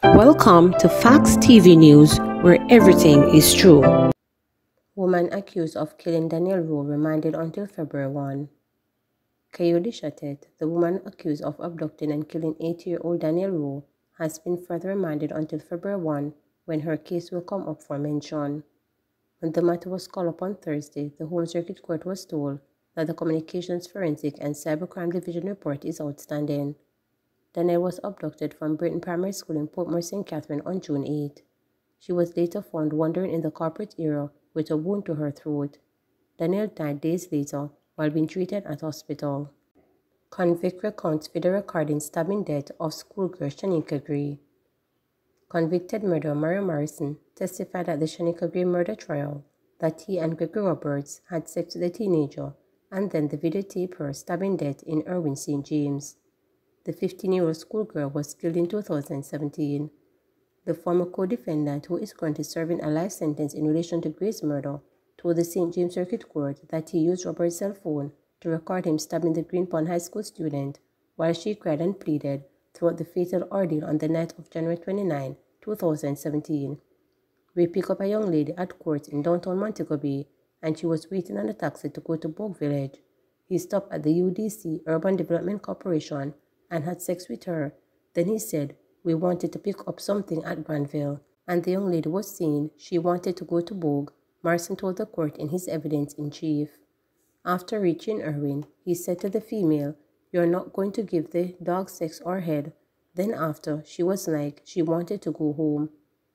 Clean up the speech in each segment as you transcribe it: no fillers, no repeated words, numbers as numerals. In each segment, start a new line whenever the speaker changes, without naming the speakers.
Welcome to Facts TV News, where everything is true. Woman accused of killing Daniel Rowe remanded until February 1. Kayode Shatet, the woman accused of abducting and killing 80-year-old Daniel Rowe, has been further remanded until February 1, when her case will come up for mention. When the matter was called up on Thursday, the Home Circuit Court was told that the Communications Forensic and Cybercrime Division report is outstanding. Danielle was abducted from Britain Primary School in Portmore, St. Catherine on June 8. She was later found wandering in the corporate area with a wound to her throat. Danielle died days later while being treated at hospital. Convict recounts video recording stabbing death of schoolgirl Shanika Gray. Convicted murderer Mario Morrison testified at the Shanika Gray murder trial that he and Gregory Roberts had sex with the teenager and then the videotape her stabbing death in Irwin, St. James. The 15-year-old schoolgirl was killed in 2017. The former co-defendant, who is currently serving a life sentence in relation to Gray's murder, told the St. James Circuit Court that he used Robert's cell phone to record him stabbing the Green Pond High School student while she cried and pleaded throughout the fatal ordeal on the night of January 29, 2017. We picked up a young lady at court in downtown Montego Bay, and she was waiting on a taxi to go to Bogue Village. He stopped at the UDC, Urban Development Corporation, and had sex with her. Then he said, "We wanted to pick up something at Granville," and the young lady was saying she wanted to go to Bogue, Morrison told the court in his evidence in chief. After reaching Irwin, he said to the female, "You're not going to give the dog sex or head." Then after, she was like she wanted to go home.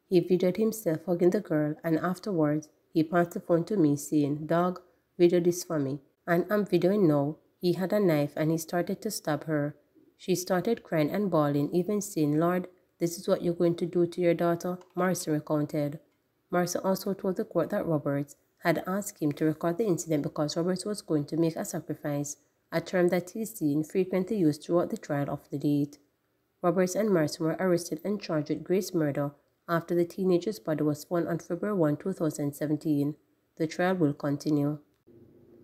He videoed himself hugging the girl, and afterwards, he passed the phone to me saying, "Dog, video this for me." And I'm videoing now. He had a knife and he started to stab her. She started crying and bawling, even saying, "Lord, this is what you're going to do to your daughter," Morrison recounted. Morrison also told the court that Roberts had asked him to record the incident because Roberts was going to make a sacrifice, a term that he's seen frequently used throughout the trial of the date. Roberts and Morrison were arrested and charged with Gray's murder after the teenager's body was found on February 1, 2017. The trial will continue.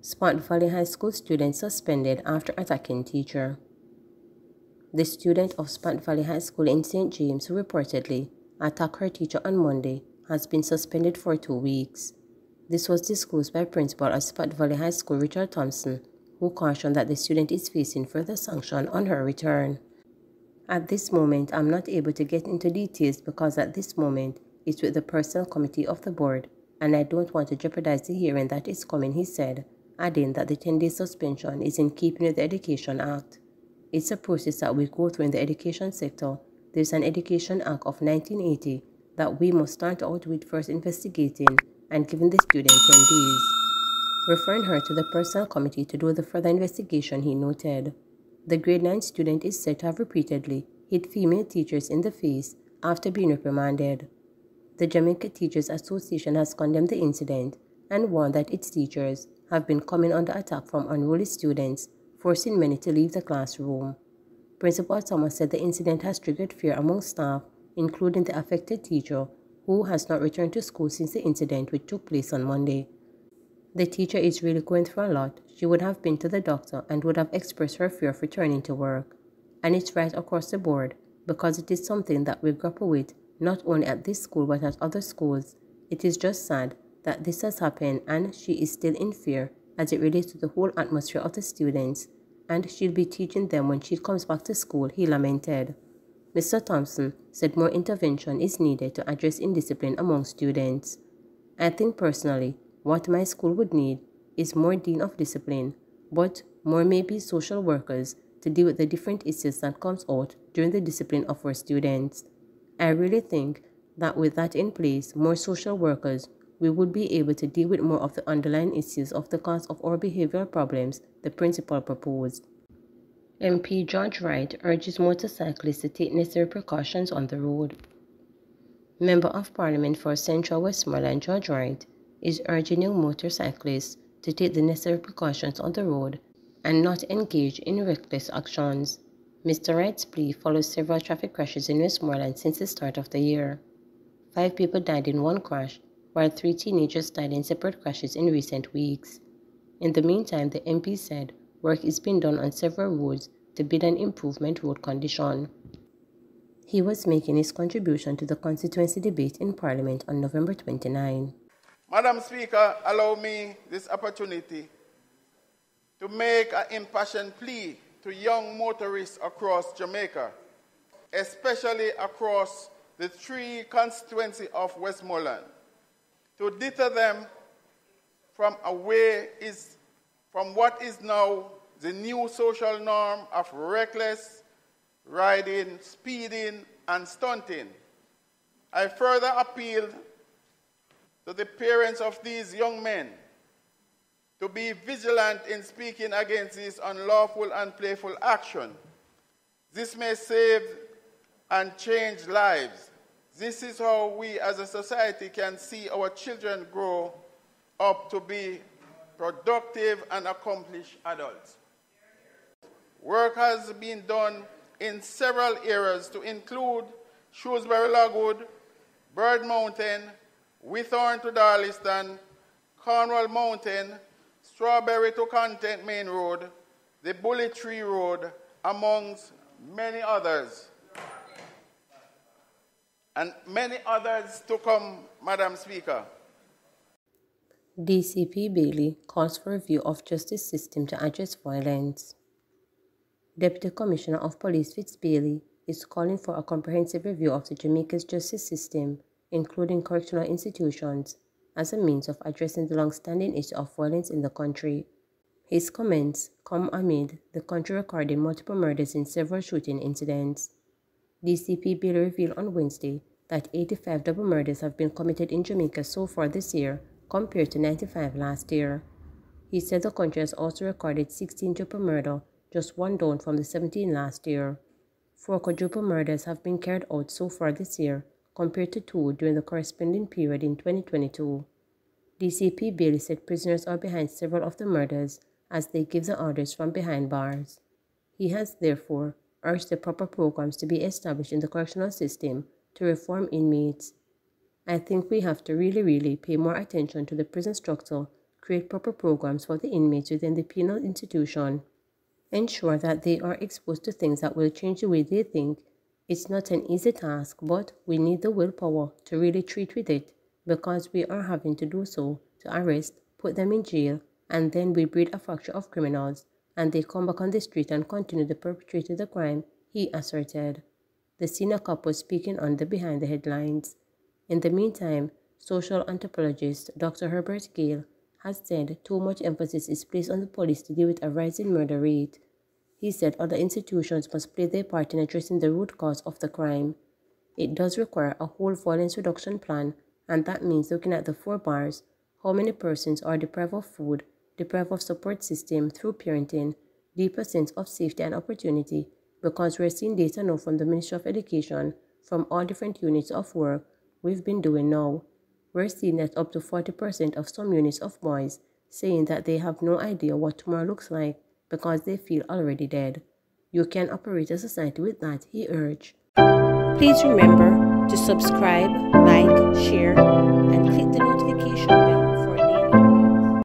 Spot Valley High School student suspended after attacking teacher. The student of Spot Valley High School in St. James who reportedly attacked her teacher on Monday has been suspended for 2 weeks. This was disclosed by Principal of Spot Valley High School Richard Thompson, who cautioned that the student is facing further sanction on her return. "At this moment, I'm not able to get into details because at this moment, it's with the personnel committee of the board, and I don't want to jeopardize the hearing that is coming," he said, adding that the 10-day suspension is in keeping with the Education Act. "It's a process that we go through in the education sector. There's an Education Act of 1980 that we must start out with first investigating and giving the student 10 days. Referring her to the personnel committee to do the further investigation, he noted. The grade 9 student is said to have repeatedly hit female teachers in the face after being reprimanded. The Jamaica Teachers Association has condemned the incident and warned that its teachers have been coming under attack from unruly students, forcing many to leave the classroom. Principal Thomas said the incident has triggered fear among staff, including the affected teacher, who has not returned to school since the incident, which took place on Monday. "The teacher is really going through a lot. She would have been to the doctor and would have expressed her fear of returning to work. And it's right across the board, because it is something that we grapple with, not only at this school but at other schools. It is just sad that this has happened and she is still in fear as it relates to the whole atmosphere of the students, and she'll be teaching them when she comes back to school," he lamented. Mr. Thompson said more intervention is needed to address indiscipline among students. "I think personally, what my school would need is more dean of discipline, but more maybe social workers to deal with the different issues that comes out during the discipline of our students. I really think that with that in place, more social workers, we would be able to deal with more of the underlying issues of the cause of our behavioral problems," the principal proposed. MP George Wright urges motorcyclists to take necessary precautions on the road. Member of Parliament for Central Westmoreland George Wright is urging young motorcyclists to take the necessary precautions on the road and not engage in reckless actions. Mr. Wright's plea follows several traffic crashes in Westmoreland since the start of the year. 5 people died in one crash, while 3 teenagers died in separate crashes in recent weeks. In the meantime, the MP said work is being done on several roads to build an improvement road condition. He was making his contribution to the constituency debate in Parliament on November 29.
Madam Speaker, allow me this opportunity to make an impassioned plea to young motorists across Jamaica, especially across the 3 constituencies of Westmoreland, to deter them from what is now the new social norm of reckless riding, speeding, and stunting. I further appeal to the parents of these young men to be vigilant in speaking against this unlawful and playful action. This may save and change lives. This is how we as a society can see our children grow up to be productive and accomplished adults. Work has been done in several areas to include Shrewsbury Logwood, Bird Mountain, Withorn to Darliston, Cornwall Mountain, Strawberry to Content Main Road, the Bully Tree Road, amongst many others. And many others to come, Madam Speaker.
DCP Bailey calls for a review of justice system to address violence. Deputy Commissioner of Police Fitz Bailey is calling for a comprehensive review of the Jamaica's justice system, including correctional institutions, as a means of addressing the long-standing issue of violence in the country. His comments come amid the country recording multiple murders in several shooting incidents. DCP Bailey revealed on Wednesday that 85 double murders have been committed in Jamaica so far this year, compared to 95 last year. He said the country has also recorded 16 triple murder, just 1 down from the 17 last year. 4 quadruple murders have been carried out so far this year, compared to 2 during the corresponding period in 2022. DCP Bailey said prisoners are behind several of the murders as they give the orders from behind bars. He has therefore urged the proper programs to be established in the correctional system to reform inmates. I think we have to really pay more attention to the prison structure, create proper programs for the inmates within the penal institution, ensure that they are exposed to things that will change the way they think. It's not an easy task, but we need the willpower to really treat with it, because we are having to do so to arrest, put them in jail, and then we breed a fracture of criminals, and they come back on the street and continue to perpetrate the crime, he asserted. The senior cop was speaking on the Behind the Headlines. In the meantime, social anthropologist Dr. Herbert Gale has said too much emphasis is placed on the police to deal with a rising murder rate. He said other institutions must play their part in addressing the root cause of the crime. It does require a whole violence reduction plan, and that means looking at the 4 bars, how many persons are deprived of food, deprived of support system through parenting, deeper sense of safety and opportunity, because we're seeing data now from the Ministry of Education, from all different units of work we've been doing now. We're seeing that up to 40% of some units of boys saying that they have no idea what tomorrow looks like because they feel already dead. You can operate a society with that, he urged. Please remember to subscribe, like, share, and click the notification bell.